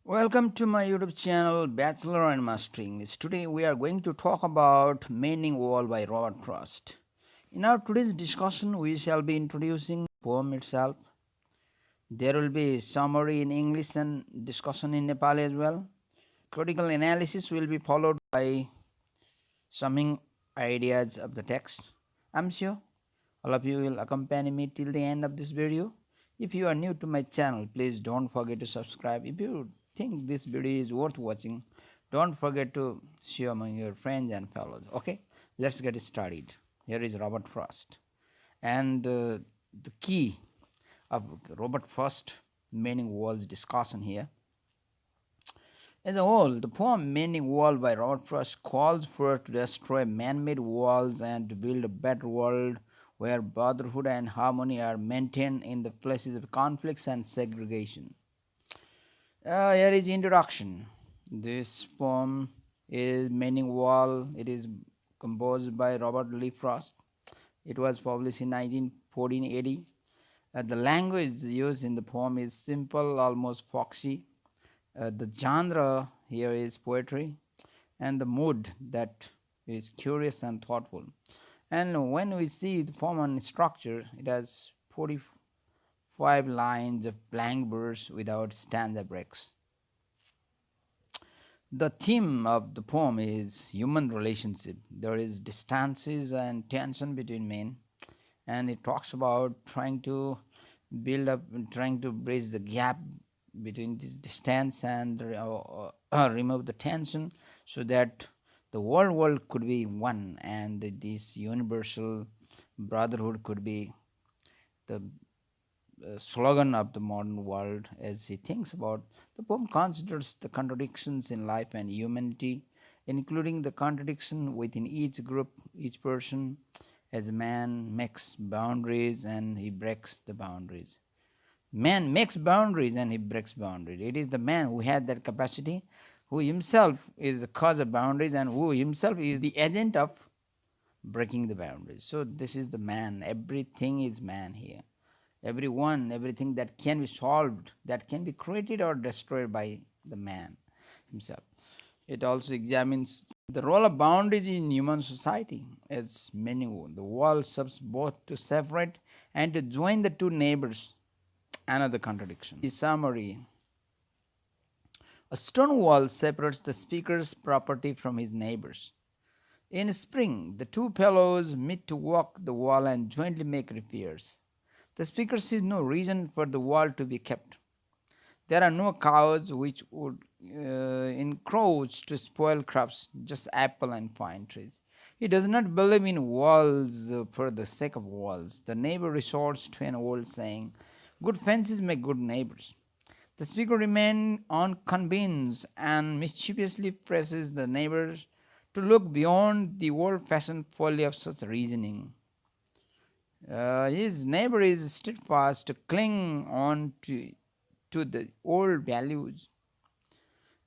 Welcome to my YouTube channel Bachelor and Master English. Today we are going to talk about Mending Wall by Robert Frost. In our today's discussion we shall be introducing the poem itself. There will be summary in English and discussion in Nepali as well. Critical analysis will be followed by summing ideas of the text. I'm sure all of you will accompany me till the end of this video. If you are new to my channel, please don't forget to subscribe. If you think this video is worth watching, don't forget to share among your friends and fellows. Okay, let's get started. Here is Robert Frost. And the key of Robert Frost Mending Walls discussion here. As a whole, the poem Mending Wall by Robert Frost calls for to destroy man-made walls and to build a better world where brotherhood and harmony are maintained in the places of conflicts and segregation. Here is introduction. This poem is Mending Wall. It is composed by Robert Lee Frost. It was published in 1480. The language used in the poem is simple, almost foxy. The genre here is poetry, and the mood that is curious and thoughtful. And when we see the form and structure, it has 45 lines of blank verse without stanza breaks. The theme of the poem is human relationship. There is distances and tension between men, and it talks about trying to build up, trying to bridge the gap between this distance and remove the tension so that the whole world could be one and this universal brotherhood could be the slogan of the modern world. As he thinks about the poem considers the contradictions in life and humanity, including the contradiction within each group, each person. As man makes boundaries and he breaks the boundaries. Man makes boundaries and he breaks boundaries. It is the man who had that capacity, who himself is the cause of boundaries and who himself is the agent of breaking the boundaries. So this is the man. Everything is man here. Everyone, everything that can be solved, that can be created or destroyed by the man himself. It also examines the role of boundaries in human society as mending. The wall serves both to separate and to join the two neighbors. Another contradiction. The summary. A stone wall separates the speaker's property from his neighbors. In spring, the two fellows meet to walk the wall and jointly make repairs. The speaker sees no reason for the wall to be kept. There are no cows which would encroach to spoil crops, just apple and pine trees. He does not believe in walls for the sake of walls. The neighbor resorts to an old saying, good fences make good neighbors. The speaker remains unconvinced and mischievously presses the neighbors to look beyond the old-fashioned folly of such reasoning. His neighbor is steadfast to cling on to the old values.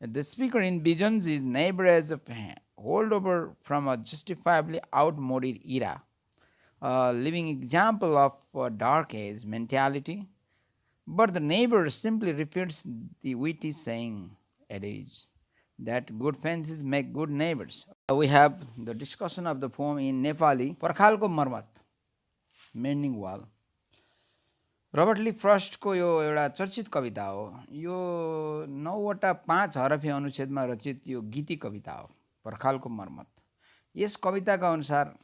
The speaker envisions his neighbor as a holdover from a justifiably outmoded era, a living example of a dark age mentality. But the neighbor simply repeats the witty saying, adage, that good fences make good neighbors. We have the discussion of the poem in Nepali, पर्खालको मर्मत, Mending Wall. Robert ली फ्रस्टको यो एउटा चर्चित कविता हो। यो 9वटा 5 हरफे अनुच्छेदमा रचित यो गीति कविता हो, पर्खालको मर्मत। यस कविताका अनुसार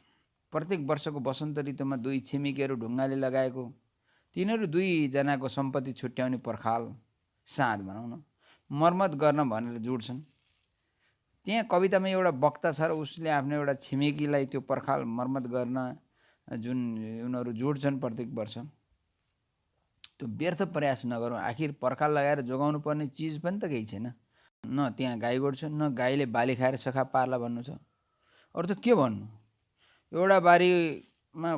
प्रत्येक वर्षको वसन्त ऋतुमा दुई छिमेकीहरू ढुङ्गाले लगाएको तिनीहरू दुईजनाको सम्पत्ति छुट्याउने पर्खाल साँध भनौँ न मर्मत गर्न भनेर जोड्छन्। त्यहाँ कवितामा एउटा वक्ता छ र उसले आफ्नो एउटा छिमेकीलाई त्यो पर्खाल मर्मत गर्न जुन उनीहरू जोड्छन् प्रत्येक वर्ष, त्यो व्यर्थ प्रयास नगरौँ। आखिर पर्खाल लगाएर जोगाउनु पर्ने चिज पनि त केही छैन। न त्यहाँ गाई गोठ छ, न गाईले बाली खाएर सखा पार्ला भन्नु छ। अरू त के भन्नु? एउटा बारीमा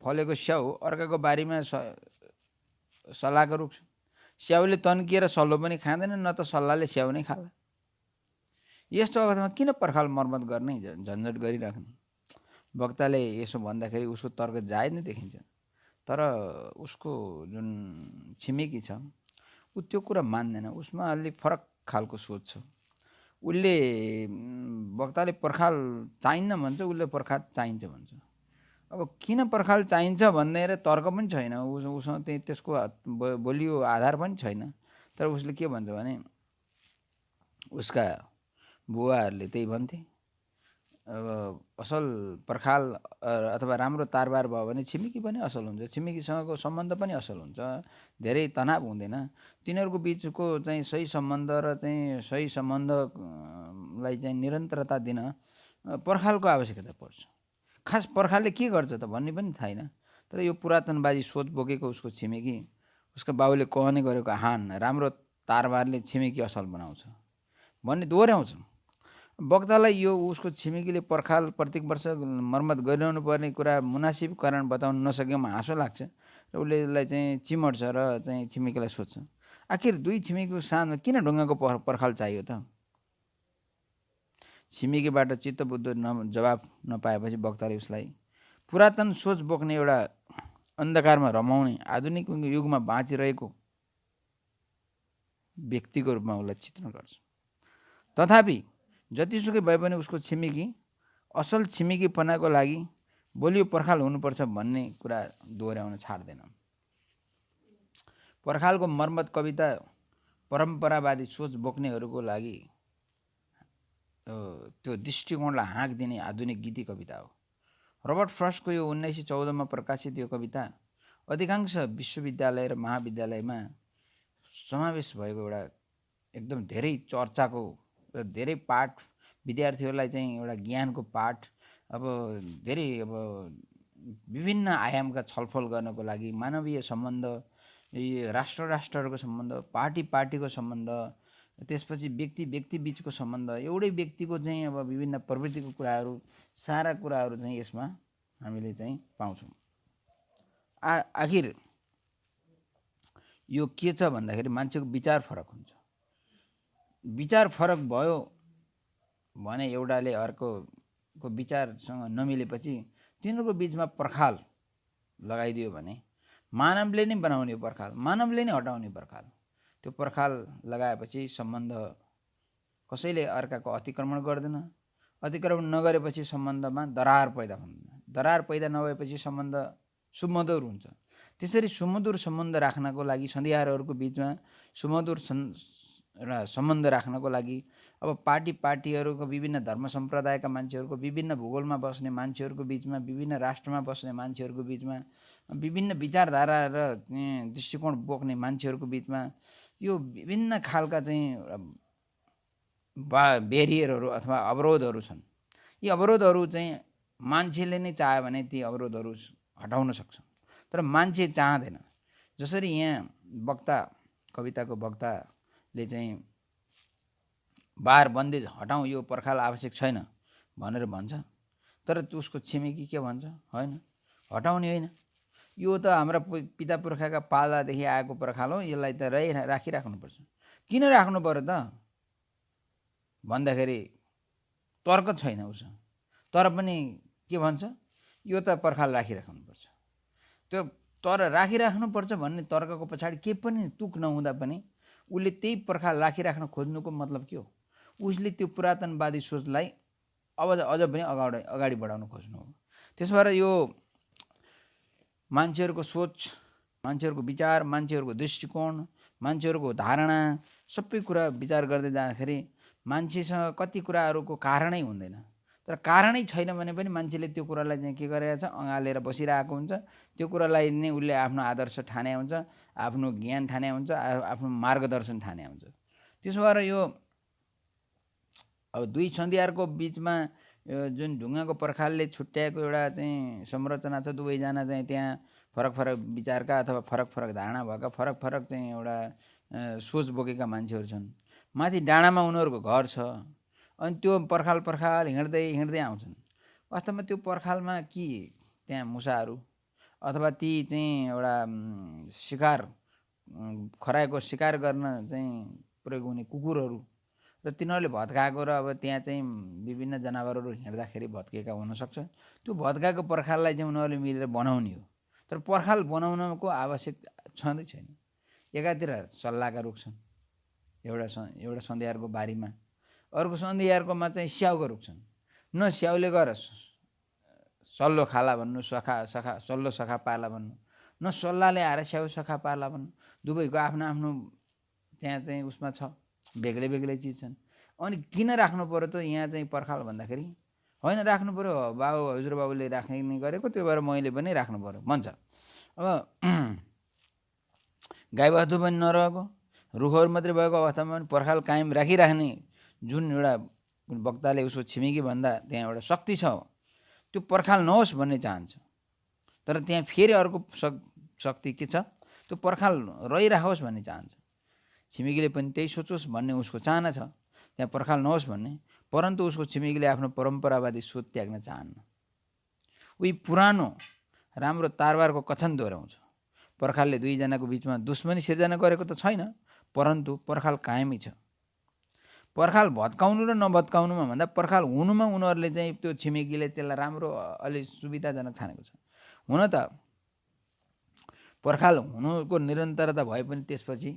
फलेको स्याउ अर्काको बारीमा सल्लाहको रुख छ। स्याउले तन्किएर सल्लो पनि खाँदैन, न त सल्लाहले स्याउ नै खाला। यस्तो अवस्थामा किन पर्खाल मर्मत गर्ने झन्झट गरिराख्ने? वक्ताले यसो भन्दाखेरि उसको तर्क जायज नै देखिन्छ। तर उसको जुन छिमेकी छ ऊ त्यो कुरा मान्दैन, उसमा अलि फरक खालको सोच छ। उसले वक्ताले पर्खाल चाहिन्न भन्छ, उसले पर्खाल चाहिन्छ भन्छ। अब किन पर्खाल चाहिन्छ भन्ने र तर्क पनि छैन, उसँग त्यसको बलियो आधार पनि छैन। तर उसले के भन्छ भने उसका बुवाहरूले त्यही भन्थे, अब असल पर्खाल अथवा राम्रो तारबार भयो भने छिमेकी पनि असल हुन्छ, छिमेकीसँगको सम्बन्ध पनि असल हुन्छ, धेरै तनाव हुँदैन। तिनीहरूको बिचको चाहिँ सही सम्बन्ध र चाहिँ सही सम्बन्धलाई चाहिँ निरन्तरता दिन पर्खालको आवश्यकता पर्छ। खास पर्खालले के गर्छ त भन्ने पनि छैन। तर यो पुरातनवादी सोच बोकेको उसको छिमेकी, उसका बाबुले कहने गरेको हान राम्रो तारबारले छिमेकी असल बनाउँछ भन्ने दोहोऱ्याउँछ। वक्तालाई यो उसको छिमेकीले पर्खाल प्रत्येक वर्ष मर्मत गरिरहनु पर्ने कुरा मुनासिब कारण बताउन नसकेमा हाँसो लाग्छ र उसले यसलाई चाहिँ चिमट्छ र चाहिँ छिमेकीलाई सोध्छ, आखिर दुई छिमेकीको साथमा किन ढुङ्गाको पर्खाल चाहियो त? छिमेकीबाट चित्तबुद्ध जवाब नपाएपछि वक्ताले उसलाई पुरातन सोच बोक्ने एउटा अन्धकारमा रमाउने आधुनिक युगमा बाँचिरहेको व्यक्तिको रूपमा उसलाई चित्रण गर्छ। तथापि जतिसुकै भए पनि उसको छिमेकी असल छिमेकीपनाको लागि बलियो पर्खाल हुनुपर्छ भन्ने कुरा दोहोऱ्याउन छाड्दैन। पर्खालको मर्मत कविता परम्परावादी सोच बोक्नेहरूको लागि त्यो दृष्टिकोणलाई हाँक दिने आधुनिक गीति कविता हो। रबर्ट फ्रस्टको यो 1914 प्रकाशित यो कविता अधिकांश विश्वविद्यालय र महाविद्यालयमा समावेश भएको एउटा एकदम धेरै चर्चाको र धेरै पाठ, विद्यार्थीहरूलाई चाहिँ एउटा ज्ञानको पाठ, अब धेरै अब विभिन्न आयामका छलफल गर्नको लागि मानवीय सम्बन्ध, राष्ट्रहरूको सम्बन्ध, पार्टीको सम्बन्ध, त्यसपछि व्यक्ति बीचको सम्बन्ध, एउटै व्यक्तिको चाहिँ अब विभिन्न प्रवृत्तिको कुराहरू, सारा कुराहरू चाहिँ यसमा हामीले चाहिँ पाउँछौँ। आखिर यो के छ भन्दाखेरि मान्छेको विचार फरक हुन्छ। विचार फरक भयो भने एउटाले अर्कोको विचारसँग नमिलेपछि तिनीहरूको बिचमा पर्खाल लगाइदियो भने मानवले नै बनाउने पर्खाल, मानवले नै हटाउने पर्खाल। त्यो पर्खाल लगाएपछि सम्बन्ध कसैले अर्काको अतिक्रमण गर्दैन, अतिक्रमण नगरेपछि सम्बन्धमा दरार पैदा हुँदैन, दरार पैदा नभएपछि सम्बन्ध सुमधुर हुन्छ। त्यसरी सुमधुर सम्बन्ध राख्नको लागि सन्धिहारहरूको बिचमा सुमधुर सम्बन्ध राख्नको लागि अब पार्टीहरूको विभिन्न धर्म सम्प्रदायका मान्छेहरूको, विभिन्न भूगोलमा बस्ने मान्छेहरूको बिचमा, विभिन्न राष्ट्रमा बस्ने मान्छेहरूको बिचमा, विभिन्न विचारधारा र दृष्टिकोण बोक्ने मान्छेहरूको बिचमा यो विभिन्न खालका चाहिँ बेरियरहरू अथवा अवरोधहरू छन्। यी अवरोधहरू चाहिँ मान्छेले नै चाह्यो भने ती अवरोधहरू हटाउन सक्छ, तर मान्छे चाहँदैन। जसरी यहाँ कविताको वक्ताले चाहिँ बार बन्देज हटाउँ, यो पर्खाल आवश्यक छैन भनेर भन्छ, तर उसको छिमेकी के भन्छ, होइन हटाउने होइन, यो त हाम्रा पिता पुर्खाका पालादेखि आएको पर्खाल हो, यसलाई त राखिराख्नुपर्छ। किन राख्नु पर्यो त भन्दाखेरि तर्क छैन उसँग, तर पनि के भन्छ, यो त पर्खाल राखिराख्नुपर्छ। त्यो तर राखिराख्नुपर्छ भन्ने तर्कको पछाडि केही पनि तुक नहुँदा पनि उसले त्यही पर्खाल राखिराख्न खोज्नुको मतलब के हो? उसले त्यो पुरातनवादी सोचलाई अझ पनि अगाडि बढाउन खोज्नु हो। त्यसो भएर यो मान्छेहरूको सोच, मान्छेहरूको विचार, मान्छेहरूको दृष्टिकोण, मान्छेहरूको धारणा सबै कुरा विचार गर्दै जाँदाखेरि मान्छेसँग कति कुराहरूको कारणै हुँदैन। तर कारणै छैन भने पनि मान्छेले त्यो कुरालाई चाहिँ के गरेको छ, अँगालेर बसिरहेको हुन्छ। त्यो कुरालाई नै उसले आफ्नो आदर्श ठाने हुन्छ, आफ्नो ज्ञान ठाने हुन्छ, आफ्नो मार्गदर्शन ठाने हुन्छ। त्यसो भएर यो अब दुई सन्धिहारको बिचमा जुन ढुङ्गाको पर्खालले छुट्याएको एउटा चाहिँ संरचना छ, दुवैजना चाहिँ त्यहाँ फरक विचारका अथवा फरक धारणा भएका फरक चाहिँ एउटा सोच बोकेका मान्छेहरू छन्। माथि डाँडामा उनीहरूको घर छ, अनि त्यो पर्खाल हिँड्दै आउँछन्। वास्तवमा त्यो पर्खालमा कि त्यहाँ मुसाहरू अथवा ती चाहिँ एउटा खरायोको शिकार गर्न चाहिँ प्रयोग हुने कुकुरहरू र तिनीहरूले भत्काएको र अब त्यहाँ चाहिँ विभिन्न जनावरहरू हिँड्दाखेरि भत्केका हुनसक्छ। त्यो भत्काएको पर्खाललाई चाहिँ उनीहरूले मिलेर बनाउने हो, तर पर्खाल बनाउनको आवश्यक छँदै छैन। एकातिर सल्लाहका रुख छन्, एउटा सन्धियारको बारीमा, अर्को सन्धियारकोमा चाहिँ स्याउको रुख छन्। न स्याउले गएर सल्लो खाला भन्नु, सल्लो सखा पार्ला भन्नु, न सल्लाहले आएर स्याउ सखा पार्ला भन्नु। दुवैको आफ्नो आफ्नो त्यहाँ चाहिँ उसमा छ, बेग्लै बेग्लै चिज छन्। अनि किन राख्नु पर्यो त यहाँ चाहिँ पर्खाल भन्दाखेरि? होइन, राख्नु पर्यो, हजुरबाबुले राख्ने गरेको, त्यो भएर मैले पनि राख्नु पर्यो भन्छ। अब गाईबस्तु पनि नरहेको, रुखहरू मात्रै भएको अवस्थामा पनि पर्खाल कायम राखिराख्ने जुन एउटा वक्ताले उसको छिमेकी भन्दा त्यहाँ एउटा शक्ति छ, त्यो पर्खाल नहोस् भन्ने चाहन्छ। तर त्यहाँ फेरि अर्को शक्ति के छ, त्यो पर्खाल रहिराखोस् भन्ने चाहन्छ। छिमेकीले पनि त्यही सोचोस् भन्ने उसको चाहना छ, त्यहाँ पर्खाल नहोस् भन्ने। परन्तु उसको छिमेकीले आफ्नो परम्परावादी सोच त्याग्न चाहन्न। उही पुरानो राम्रो तारबारको कथन दोहोऱ्याउँछ। पर्खालले दुईजनाको बिचमा दुश्मनी सिर्जना गरेको त छैन, परन्तु पर्खाल कायमै छ। पर्खाल भत्काउनु र नभत्काउनुमा भन्दा पर्खाल हुनुमा उनीहरूले चाहिँ त्यो छिमेकीले त्यसलाई राम्रो अलि सुविधाजनक ठानेको छ। हुन त पर्खाल हुनुको निरन्तरता भए पनि त्यसपछि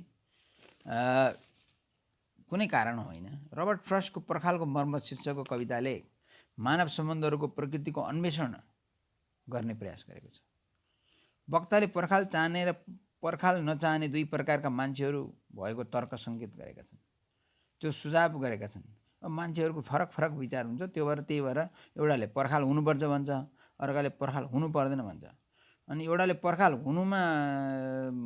कुनै कारण होइन। रबर्ट फ्रस्टको पर्खालको मर्म शीर्षकको कविताले मानव सम्बन्धहरूको प्रकृतिको अन्वेषण गर्ने प्रयास गरेको छ। वक्ताले पर्खाल चाहने र पर्खाल नचाहने दुई प्रकारका मान्छेहरू भएको तर्क सङ्केत गरेका छन्, त्यो सुझाव गरेका छन्। अब मान्छेहरूको फरक फरक विचार हुन्छ, त्यही भएर एउटाले पर्खाल हुनुपर्छ भन्छ, अर्काले पर्खाल हुनु पर्दैन भन्छ। अनि एउटाले पर्खाल हुनुमा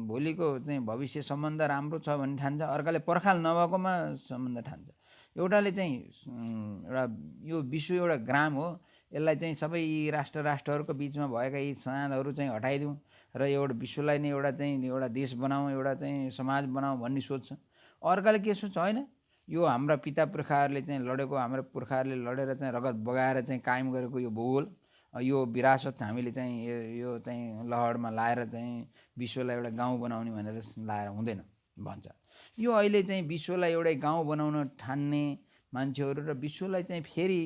भोलिको चाहिँ भविष्य सम्बन्ध राम्रो छ भन्ने ठान्छ, अर्काले पर्खाल नभएकोमा सम्बन्ध ठान्छ। एउटाले चाहिँ एउटा यो विश्व एउटा ग्राम हो, यसलाई चाहिँ सबै राष्ट्रहरूको बिचमा भएका यी साँधहरू चाहिँ हटाइदिउँ र एउटा विश्वलाई नै एउटा देश बनाऊँ, एउटा चाहिँ समाज बनाऊँ भन्ने सोच छ। अर्काले के सोच्छ, होइन यो हाम्रा पिता पुर्खाहरूले चाहिँ लडेको, हाम्रो पुर्खाहरूले लडेर चाहिँ रगत बगाएर चाहिँ कायम गरेको यो भूगोल, यो विरासत हामीले चाहिँ यो चाहिँ लहरमा लाएर चाहिँ विश्वलाई एउटा गाउँ बनाउने भनेर लाएर हुँदैन भन्छ। यो अहिले चाहिँ विश्वलाई एउटै गाउँ बनाउन ठान्ने मान्छेहरू र विश्वलाई चाहिँ फेरि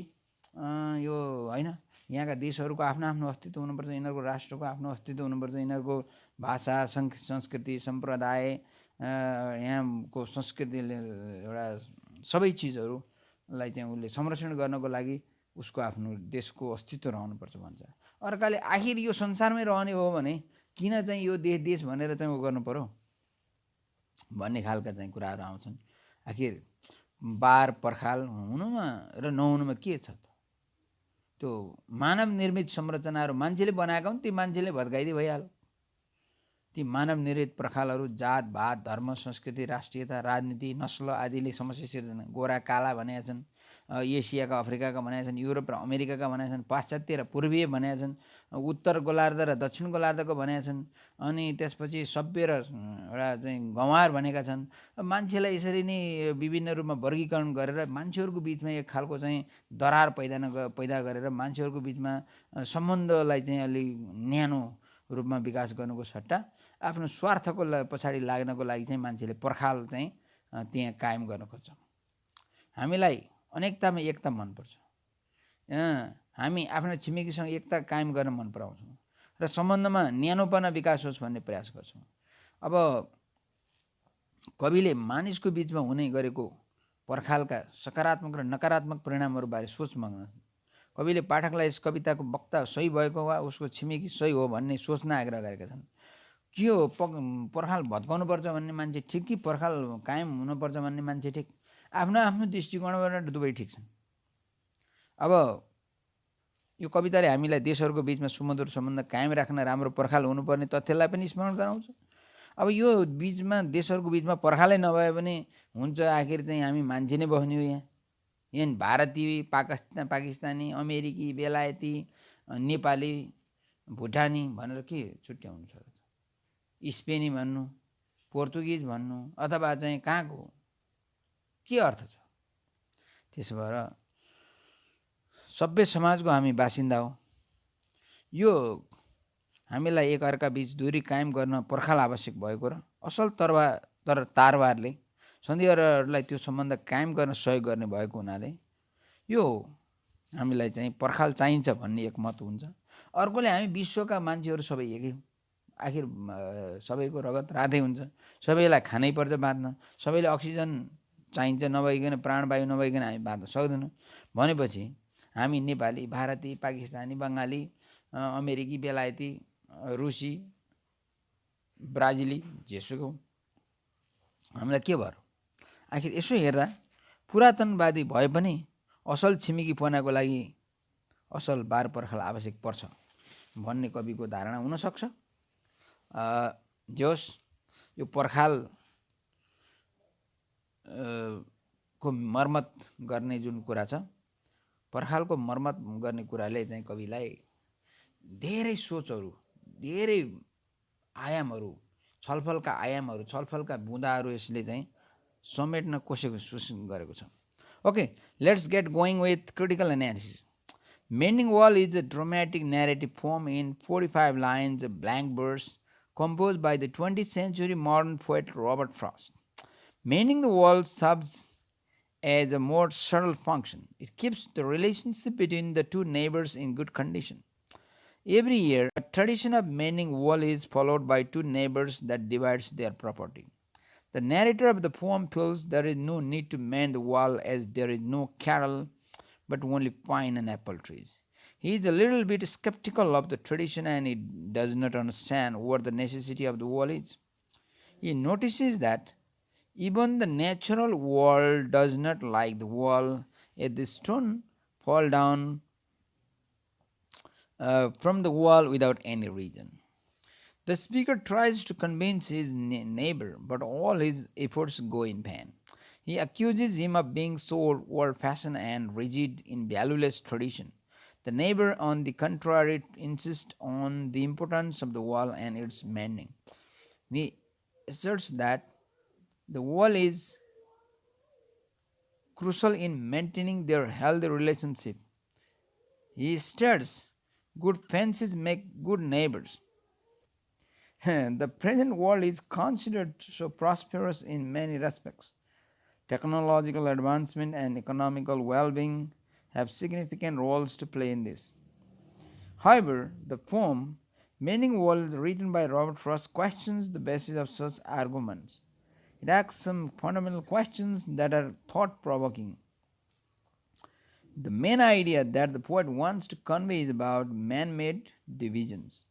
यो होइन यहाँका देशहरूको आफ्नो आफ्नो अस्तित्व हुनुपर्छ, यिनीहरूको राष्ट्रको आफ्नो अस्तित्व हुनुपर्छ, यिनीहरूको भाषा संस्कृति सम्प्रदाय यहाँको संस्कृतिले एउटा सबै चिजहरूलाई चाहिँ उसले संरक्षण गर्नको लागि उसको आफ्नो देशको अस्तित्व रहनुपर्छ भन्छ। अर्काले आखिर यो संसारमै रहने हो भने किन चाहिँ यो देश भनेर चाहिँ उ गर्नु पर्यो भन्ने खालका चाहिँ कुराहरू आउँछन्। आखिर बार पर्खाल हुनुमा र नहुनुमा के छ त? त्यो मानव निर्मित संरचनाहरू मान्छेले बनाएका हुन्, ती मान्छेले भत्काइदिए भइहाल्यो। ती मानव निर्मित पर्खालहरू जात भात धर्म संस्कृति राष्ट्रियता राजनीति नस्ल आदिले समस्या सिर्जना, गोरा काला भनेका छन्, एसियाका अफ्रिकाका भनेका छन्, युरोप र अमेरिकाका भनेका छन्, पाश्चात्य र पूर्वीय भनेका छन्, उत्तर गोलार्ध र दक्षिण गोलार्धको भनेका छन्, अनि त्यसपछि सभ्य र एउटा चाहिँ गँवार भनेका छन्। मान्छेलाई यसरी नै विभिन्न रूपमा वर्गीकरण गरेर मान्छेहरूको बिचमा एक खालको चाहिँ दरार पैदा गरेर मान्छेहरूको बिचमा सम्बन्धलाई चाहिँ अलि न्यानो रूपमा विकास गर्नुको सट्टा आफ्नो स्वार्थको पछाडि लाग्नको लागि चाहिँ मान्छेले पर्खाल चाहिँ त्यहाँ कायम गर्न खोज्छ। हामीलाई अनेकतामा एकता मनपर्छ, हामी आफ्नो छिमेकीसँग एकता कायम गर्न मन पराउँछौँ र सम्बन्धमा न्यानोपना विकास होस् भन्ने प्रयास गर्छौँ। अब कविले मानिसको बिचमा हुने गरेको पर्खालका सकारात्मक र नकारात्मक परिणामहरूबारे सोच माग्न छन्। कविले पाठकलाई यस कविताको वक्ता सही भएको वा उसको छिमेकी सही हो भन्ने सोच्न आग्रह गरेका छन्। के हो, पर्खाल भत्काउनुपर्छ भन्ने मान्छे ठिक कि पर्खाल कायम हुनुपर्छ भन्ने मान्छे ठिक? आफ्नो आफ्नो दृष्टिकोणबाट दुवै ठिक छन्। अब यो कविताले हामीलाई देशहरूको बिचमा सुमधुर सम्बन्ध कायम राख्न राम्रो पर्खाल हुनुपर्ने तथ्यलाई पनि स्मरण गराउँछ। अब यो बिचमा देशहरूको बिचमा पर्खालै नभए पनि हुन्छ, आखिर चाहिँ हामी मान्छे नै बस्ने हो। यहाँ भारतीय पाकिस्तानी अमेरिकी बेलायती नेपाली भुटानी भनेर के छुट्याउनु छ? स्पेनी भन्नु, पोर्तुगिज भन्नु, अथवा चाहिँ कहाँको के अर्थ छ? त्यसो भएर सभ्य समाजको हामी बासिन्दा हो। यो हामीलाई एकअर्का बीच दूरी कायम गर्न पर्खाल आवश्यक भएको र असल तारवारले सन्धिहरूलाई त्यो सम्बन्ध कायम गर्न सहयोग गर्ने भएको हुनाले यो हामीलाई चाहिँ पर्खाल चाहिन्छ भन्ने एक मत हुन्छ। अर्कोले हामी विश्वका मान्छेहरू सबै एकै आखिर सबैको रगत रातै हुन्छ, सबैलाई खानै पर्छ बाँच्न, सबैले अक्सिजन चाहिन्छ, नभइकन प्राणवायु नभइकन हामी बाँच्न सक्दैनौँ भनेपछि हामी नेपाली, भारती, पाकिस्तानी, बङ्गाली, अमेरिकी, बेलायती, रुसी, ब्राजिली जेसुकै हामीलाई के भयो? आखिर यसो हेर्दा पुरातनवादी भए पनि असल छिमेकीपनाको लागि असल बार पर्खाल आवश्यक पर्छ भन्ने कविको धारणा हुनसक्छ। जे होस्, यो पर्खाल को मर्मत गर्ने जुन कुरा छ, पर्खालको मर्मत गर्ने कुराले चाहिँ कविलाई धेरै सोचहरू, धेरै आयामहरू, छलफलका बुँदाहरू यसले चाहिँ समेट्न कोसिस गरेको छ। Okay, let's get going with critical analysis. Mending Wall is a dramatic narrative poem in 45 lines of blank verse composed by the 20th century modern poet Robert Frost. Mending the Wall serves as a more subtle function. It keeps the relationship between the two neighbors in good condition. Every year, a tradition of mending wall is followed by two neighbors that divides their property. The narrator of the poem feels there is no need to mend the wall as there is no cattle but only pine and apple trees. He is a little bit skeptical of the tradition and he does not understand what the necessity of the wall is. He notices that even the natural world does not like the wall as the stone fall down from the wall without any reason. The speaker tries to convince his neighbor, but all his efforts go in vain. He accuses him of being so old-fashioned and rigid in valueless tradition. The neighbor, on the contrary, insists on the importance of the wall and its mending. He asserts that the wall is crucial in maintaining their healthy relationship. He states, good fences make good neighbors. The present world is considered so prosperous in many respects. Technological advancement and economical well-being have significant roles to play in this. However, the poem Mending Wall, written by Robert Frost, questions the basis of such arguments. It asks some fundamental questions that are thought-provoking. The main idea that the poet wants to convey is about man-made divisions.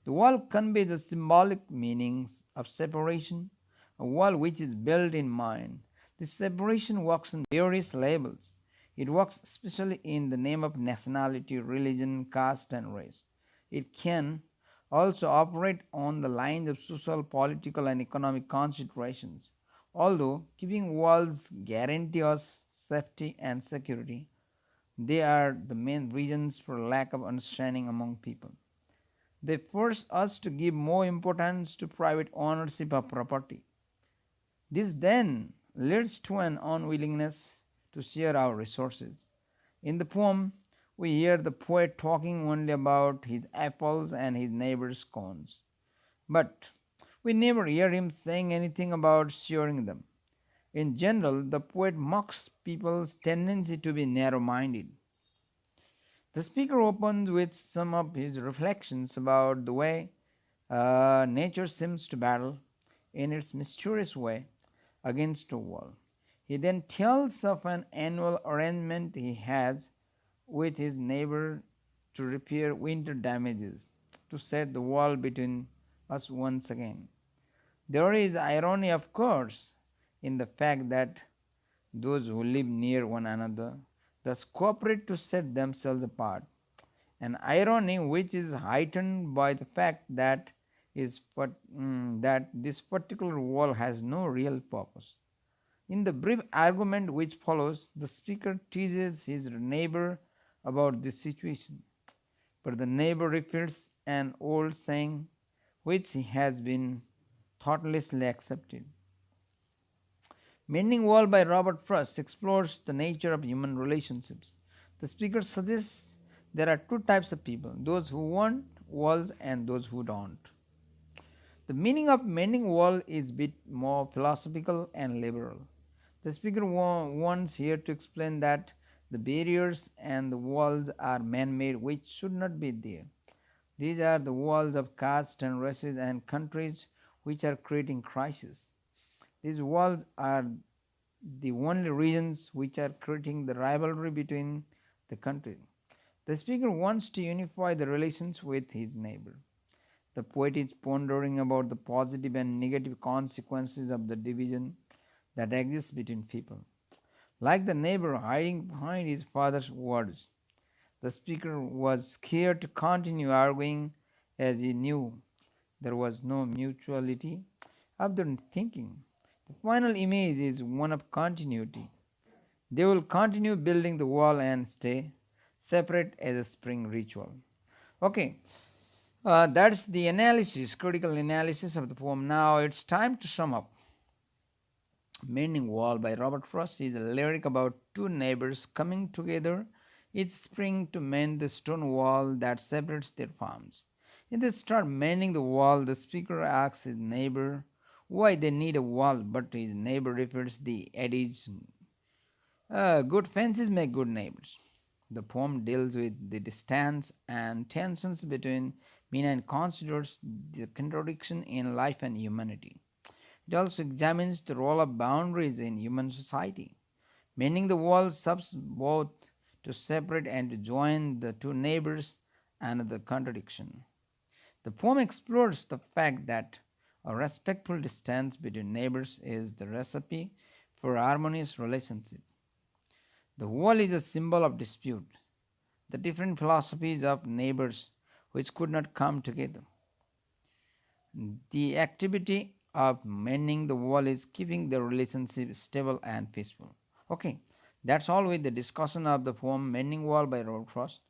The wall conveys the symbolic meanings of separation, a wall which is built in mind. This separation works on various levels. It works especially in the name of nationality, religion, caste, and race. It can also operate on the lines of social, political, and economic considerations. Although keeping walls guarantee us safety and security, they are the main reasons for lack of understanding among people. They force us to give more importance to private ownership of property. This then leads to an unwillingness to share our resources. In the poem, we hear the poet talking only about his apples and his neighbor's corns. But we never hear him saying anything about sharing them. In general, the poet mocks people's tendency to be narrow-minded. The speaker opens with some of his reflections about the way nature seems to battle in its mysterious way against a wall. He then tells of an annual arrangement he has with his neighbor to repair winter damages, to set the wall between us once again. There is irony, of course, in the fact that those who live near one another thus cooperate to set themselves apart, an irony which is heightened by the fact that this particular wall has no real purpose. In the brief argument which follows, the speaker teases his neighbor about this situation, but the neighbor refutes an old saying which he has been thoughtlessly accepted. Mending Wall by Robert Frost explores the nature of human relationships. The speaker suggests there are two types of people, those who want walls and those who don't. The meaning of mending wall is a bit more philosophical and liberal. The speaker wants here to explain that the barriers and the walls are man-made which should not be there. These are the walls of castes and races and countries which are creating crisis. These walls are the only reasons which are creating the rivalry between the countries. The speaker wants to unify the relations with his neighbor. The poet is pondering about the positive and negative consequences of the division that exists between people. Like the neighbor hiding behind his father's words, the speaker was scared to continue arguing as he knew there was no mutuality of their thinking. The final image is one of continuity. They will continue building the wall and stay separate as a spring ritual. Okay, that's the analysis, critical analysis of the poem. Now it's time to sum up. Mending Wall by Robert Frost is a lyric about two neighbors coming together each spring to mend the stone wall that separates their farms. In they start mending the wall, the speaker asks his neighbor why they need a wall, but his neighbor refers the adage, good fences make good neighbors. The poem deals with the distance and tensions between men and considers the contradiction in life and humanity. It also examines the role of boundaries in human society. Mending the wall serves both to separate and to join the two neighbors and the contradiction. The poem explores the fact that a respectful distance between neighbors is the recipe for harmonious relationship. The wall is a symbol of dispute, the different philosophies of neighbors which could not come together. The activity of mending the wall is keeping the relationship stable and peaceful. Okay, that's all with the discussion of the poem Mending Wall by Robert Frost.